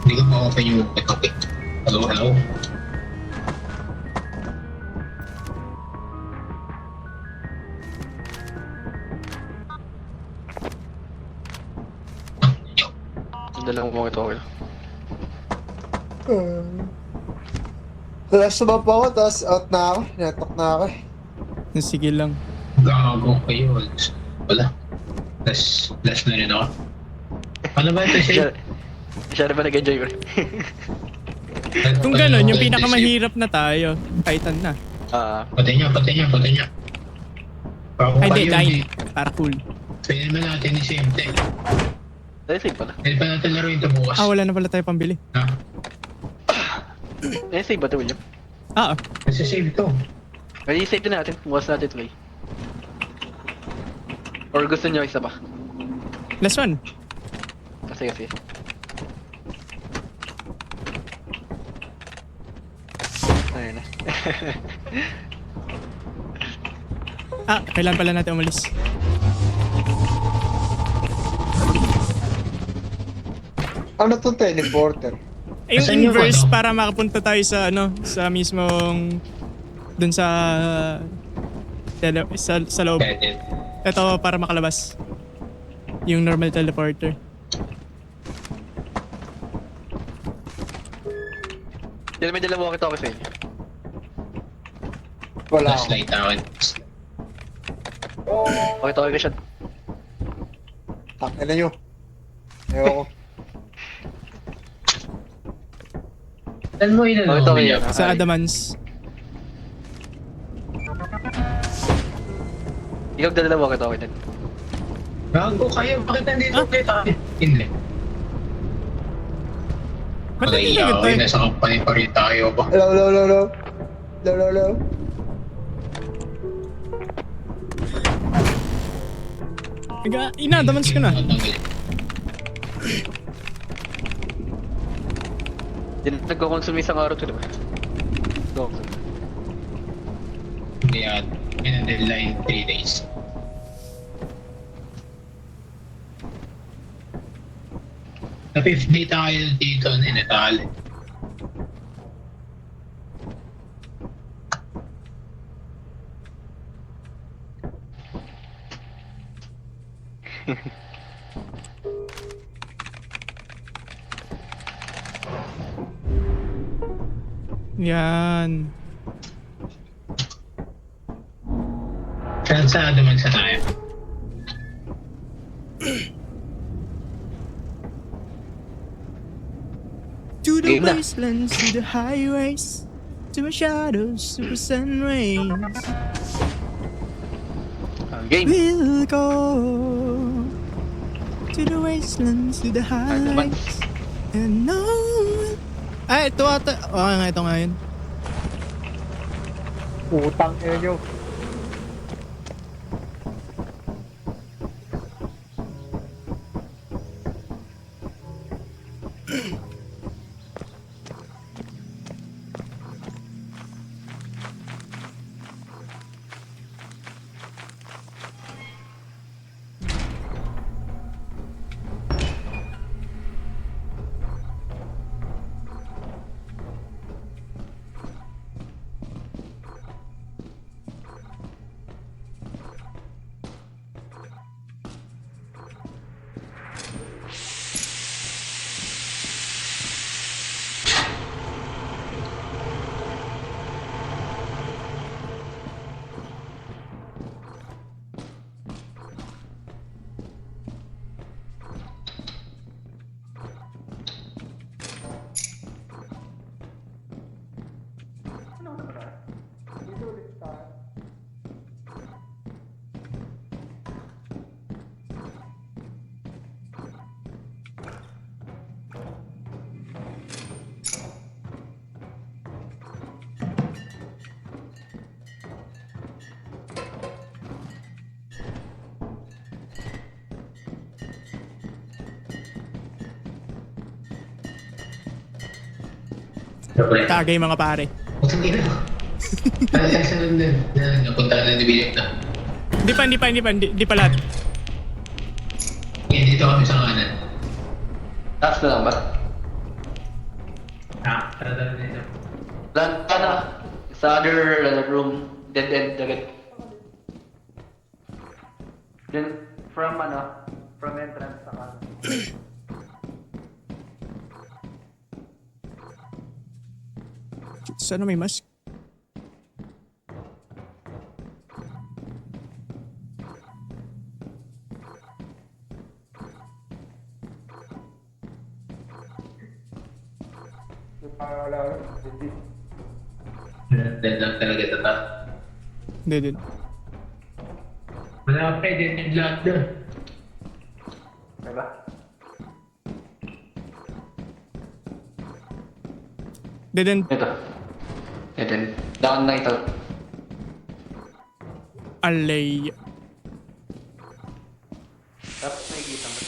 Hindi ko ma-open yung topic. Hello, hello. Dalawang mo ito. Last na pa ako, tapos out na ako. Netok na ako eh. Sige lang. Gago kayo. Wala. Last na rin ako. Ano ba ito siya? Siya na ba nag-enjoy ko? Kung gano'n, yung pinakamahirap na tayo, Titan na. Patay niya. Ay, di, dahil. Para cool. Pwede naman natin ni Simte. Dahil save pala. Pwede pa natin laro ito bukas. Wala na pala tayo pambili. Ha? Eh, save ba ito, William? Kasi save ito. Pwede save din natin. Bukas natin play. Or gusto nyo isa pa? Last one. Kasi. Ayun na. Kailan pala natin umalis? Ano to teleporter? Yung Asan yung inverse ano? para makapunta tayo sa sa mismong dun sa sa loob. Pwede. Ito para makalabas. Yung normal teleporter. Dahil may dalawa kita ako sa inyo. Wala ako. Flashlight ako. Okay ka siya. Takin na nyo. Ayoko. Saan mo yun? Ito kayo. Sa Adamans. Ikaw dalawa kita okay din. Gago kayo. Bakit nandito kayo tayo? Hindi. Ba't hindi na Okay, ganito? nasa company pa rin tayo ba? Hello. Ina-Adamans ko na. Nagko-consume isang araw to, diba? Go. Hindi yan. May na deadline 3 days. Sa 5th day tayo dito na natali. Yan. Kansado man sa tayo. To the Game na. wastelands, to the highways, to my shadows, to the sun rays. Game. We'll go to the wastelands, to the highways, and no. Ito ata. Ito nga yun. Utang ina nyo. Tagay mga pare. Putang ina. Ano tayo sa London? Napunta na ni William na. Hindi pa lahat. Ngayon dito kami sa kanan. Taas na lang ba? Tara dito. Ano? Sa other room. Dead end agad. Then, from entrance sa kanan. Sana may mask? Wala. Hindi. Dead lang talaga ito ta. Hindi din. Wala pa dead end lahat doon. Diba? Dead end. Ito. Dead end. Down na ito. Alay. Tapos may kita mo.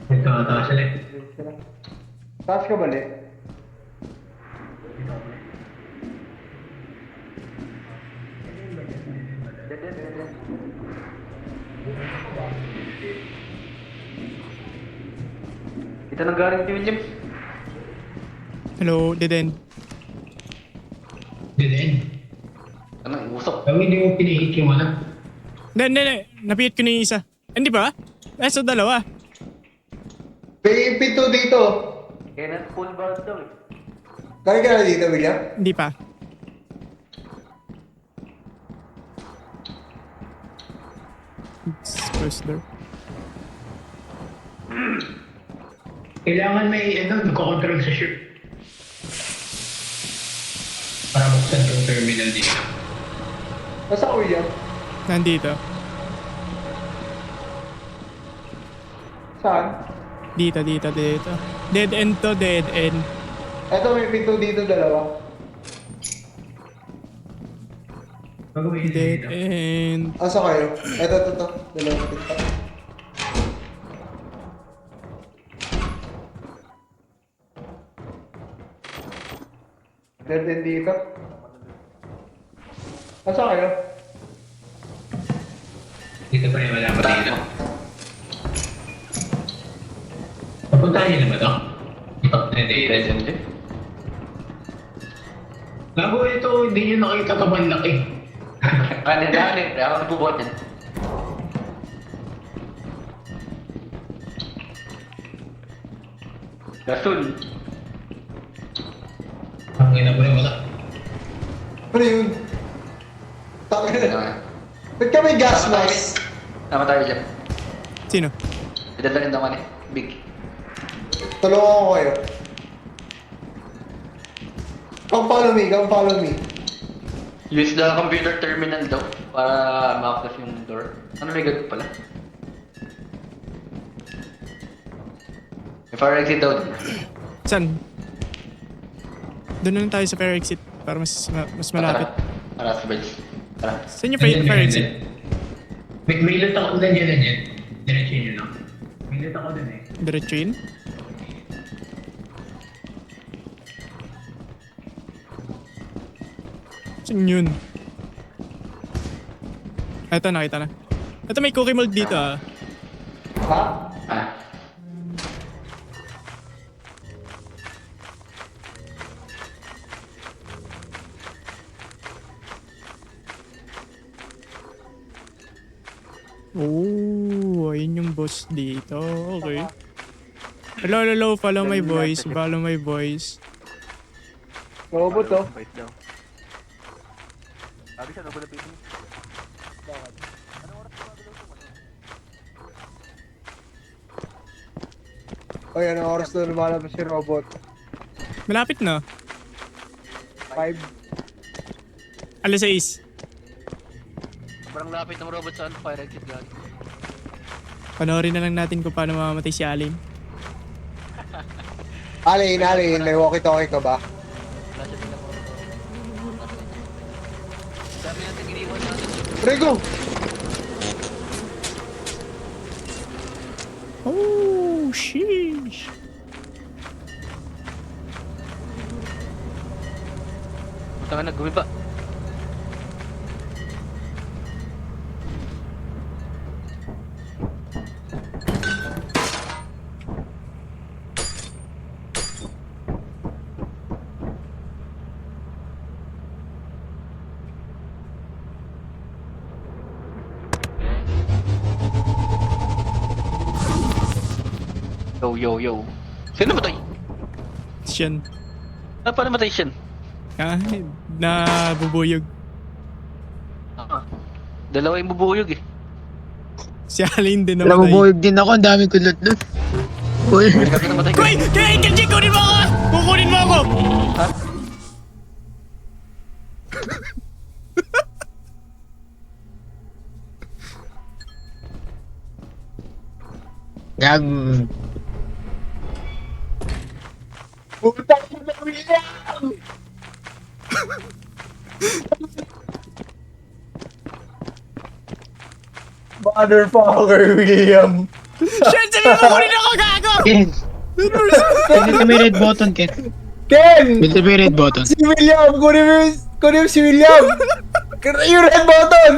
Ito ata sila eh. Taas ka balik. Ito nang galing si William. Hello, dead end. Dead end. Anong usok? Kami hindi mo pinihit yung ano. Hindi. Napihit ko na yung isa. Hindi ba? So dalawa. May pinto dito. Kaya na full bar daw eh. Kaya ka na dito, William? Hindi pa. It's first door. Kailangan may nagko-control sa ship. Para buksan yung terminal dito. Nasa ka, William? Nandito. Saan? Dito. Dead end to, dead end. Eto, may pinto dito, dalawa. Pag-uwi Dead dito. end. Asa kayo? Eto. Dalawa pinto. Dead end dito. Asa kayo? Dito pa rin wala pa dito. Papuntahan niyo na ba ito? Ito, Dead dito. end eh. Gago ito, hindi nyo nakita ito man laki. Kanin. Ako nagbubuhat yan. Gasol. Ang ina mo rin wala. Ano yun? Taka na. Ano? Ba't ka may gas mask? Tama tayo dyan. Sino? Idadalhin naman eh. Big. Tulungan ko kayo. Come follow me. Use the computer terminal daw para ma-access yung door. Ano may ganun pala? May fire exit daw. Saan? Doon na lang tayo sa fire exit para mas malapit. Tara sa bridge. Tara. Saan yung fire exit? May ilat ako nandiyan. Diretso nyo lang. May ilat ako dun eh. Diretso yun? Saan yun? Eto, nakita na. Eto, may cookie mold dito ah. Ha? Ah. Oh, ayun yung boss dito. Okay. Hello. Follow my voice. Robot to. Wait daw. Sabi siya, nagulapitin mo. Oy, anong oras na lumalabas si robot? Malapit na. 5. Alas 6. Sobrang lapit ng robot sa fire exit gagi. Panoorin na lang natin kung paano mamamatay si Alin. Alin, may walkie-talkie ka ba? Wala siya sila po. Sabi natin iniwan natin. Rigo! Oh, sheesh. Tanga na, gumiba. Yo. Sino namatay? Siyan. Paano namatay siya? Kahit nabubuyog. Dalawa yung bubuyog eh. Si Alin din Alam mo, namatay. buyog din ako. Ang dami kulot nun. Uy. Kasi namatay ka. Koy! Kaya Angel G, kunin mo ako! Kukunin mo ako! Ha? Gag. Putang ina, William! Motherfucker, William! Shit! Sabi mo kunin ako, gago! Ken. Pindot may red button, Ken. Ken! Pindot may red button. Si William! Kunin mo si William! Yung red button!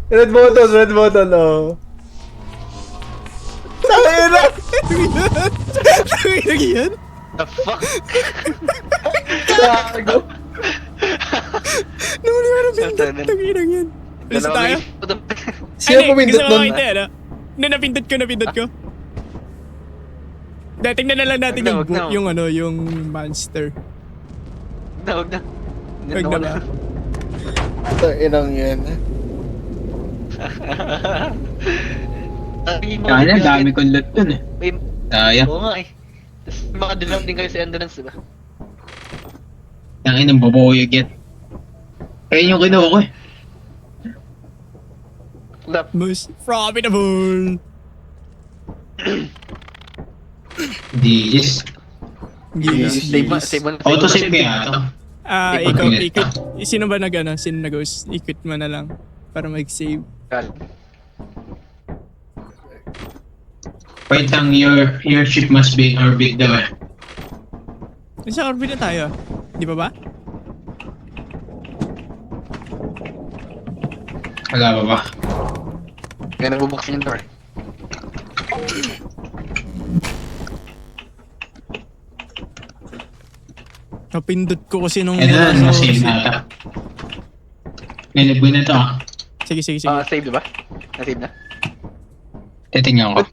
Red button, oh. Tangina! Tangina yan? The fuck? Gago! Nahuli ka ng pindot. Tangina. Tangina yan. Alis Dalawa tayo? yung... Sino pumindot Gusto mo nun? makita, ano? Napindot ko. Dahil tingnan na lang natin Wag na. yung monster. Huwag na. Wag na ba? Ito, inang yan. Kaya ang dami kulot nun eh. Sayang. Oo nga eh. Tapos makadilam din kayo sa endurance, diba? Tangin ang babuyog yan. Ayun yung kinuha ko eh. Lap. Most profitable. Digis. Save mo. Auto-save kaya ito. Ikaw, Pag-init ikot. Sino ba sino nag-ghost? Ikot mo na lang. Para mag-save. Wait lang, your ship must be in orbit daw eh. Sa orbit na tayo. Di ba ba? Wala ba ba? Kaya nagbubuksan yung door. Napindot ko kasi nung... Ito na, na-save na ata. Nilagay na to ah. Sige. Save diba? Na-save na? Titingnan ko.